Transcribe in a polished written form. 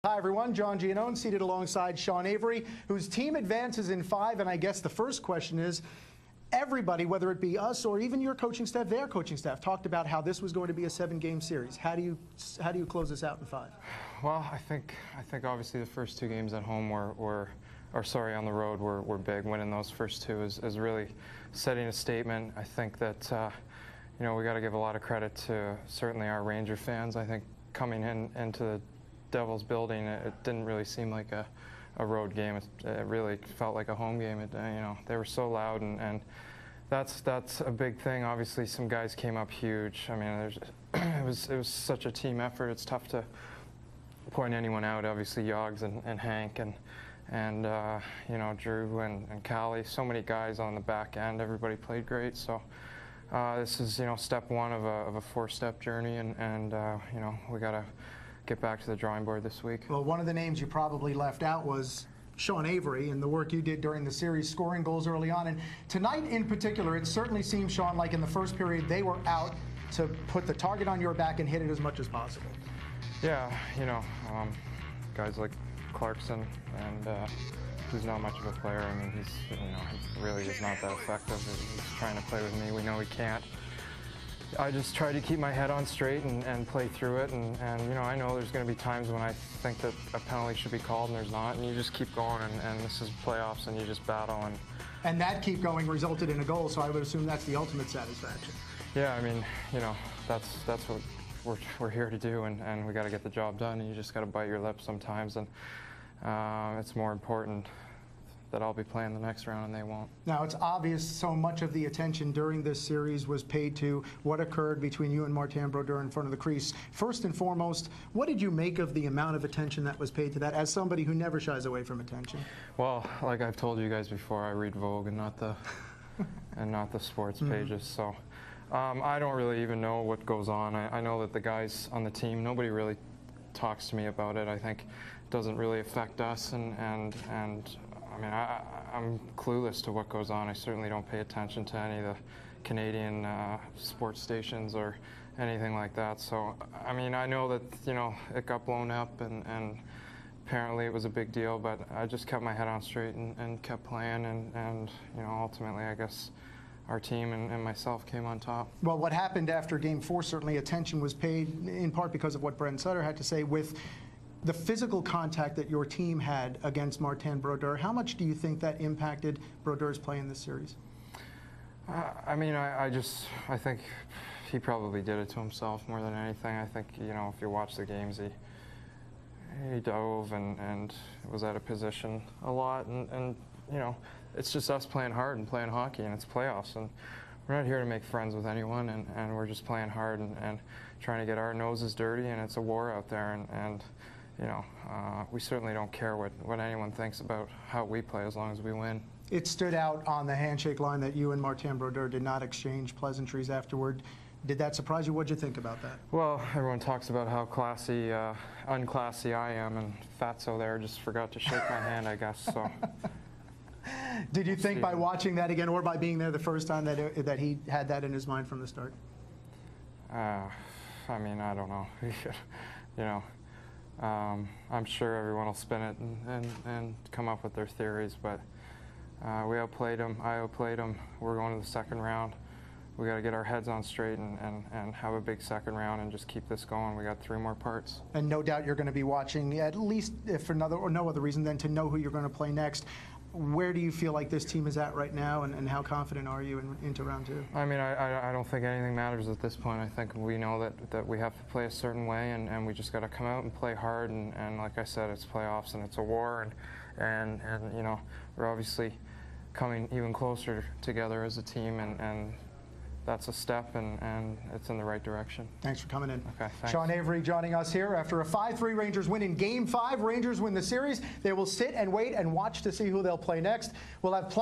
Hi everyone, John Giannone seated alongside Sean Avery, whose team advances in 5, and I guess the first question is, everybody, whether it be us or even your coaching staff, their coaching staff, talked about how this was going to be a 7-game series. How do you close this out in 5? Well, I think obviously the first 2 games at home on the road were big. Winning those first 2 is really setting a statement. I think that we got to give a lot of credit to certainly our Ranger fans. I think coming into the Devils building, it didn't really seem like a road game. It really felt like a home game. They were so loud, and that's a big thing. Obviously, some guys came up huge. I mean, it was such a team effort. It's tough to point anyone out. Obviously, Yogs and Hank and Drew and Callie. So many guys on the back end. Everybody played great. So this is step 1 of a 4-step journey, and we got to get back to the drawing board this week. Well, one of the names you probably left out was Sean Avery and the work you did during the series, scoring goals early on. And tonight in particular, it certainly seemed, Sean, like in the first period, they were out to put the target on your back and hit it as much as possible. Yeah, guys like Clarkson, and who's not much of a player. I mean, he really is not that effective. He's trying to play with me. We know he can't. I just try to keep my head on straight and play through it, and I know there's going to be times when I think that a penalty should be called and there's not, and you just keep going, and this is playoffs, and you just battle. And that keep going resulted in a goal, so I would assume that's the ultimate satisfaction. Yeah, I mean, that's what we're here to do, and we got to get the job done, and you just got to bite your lip sometimes, and it's more important that I'll be playing the next round and they won't. Now, it's obvious so much of the attention during this series was paid to what occurred between you and Martin Brodeur in front of the crease. First and foremost, what did you make of the amount of attention that was paid to that as somebody who never shies away from attention? Well, like I've told you guys before, I read Vogue and not the sports pages, so I don't really even know what goes on. I know that the guys on the team, nobody really talks to me about it. I think it doesn't really affect us, and I mean, I'm clueless to what goes on. I certainly don't pay attention to any of the Canadian sports stations or anything like that. So, I mean, I know that, it got blown up and apparently it was a big deal, but I just kept my head on straight and kept playing, and ultimately, I guess, our team and myself came on top. Well, what happened after Game 4, certainly attention was paid, in part because of what Brent Sutter had to say with the physical contact that your team had against Martin Brodeur. How much do you think that impacted Brodeur's play in this series? I mean, I think he probably did it to himself more than anything. I think, if you watch the games, he dove and was out of position a lot. And it's just us playing hard and playing hockey, and it's playoffs. And we're not here to make friends with anyone, and we're just playing hard and trying to get our noses dirty, and it's a war out there. And we certainly don't care what anyone thinks about how we play as long as we win. It stood out on the handshake line that you and Martin Brodeur did not exchange pleasantries afterward. Did that surprise you? What did you think about that? Well, everyone talks about how classy, unclassy I am, and fatso there just forgot to shake my hand, I guess. So. Did you think by watching that again, or by being there the first time, that he had that in his mind from the start? I mean, I don't know. I'm sure everyone will spin it and come up with their theories, but we outplayed them. I outplayed them. We're going to the second round. We got to get our heads on straight and have a big second round and just keep this going. We got 3 more parts. And no doubt you're going to be watching, at least if for no other reason than to know who you're going to play next. Where do you feel like this team is at right now, and how confident are you into round 2? I mean, I don't think anything matters at this point. I think we know that we have to play a certain way, and we just got to come out and play hard. And like I said, it's playoffs and it's a war, and we're obviously coming even closer together as a team, and that's a step, and it's in the right direction. Thanks for coming in. Okay, thanks. Sean Avery joining us here after a 5-3 Rangers win in Game 5. Rangers win the series. They will sit and wait and watch to see who they'll play next. We'll have plenty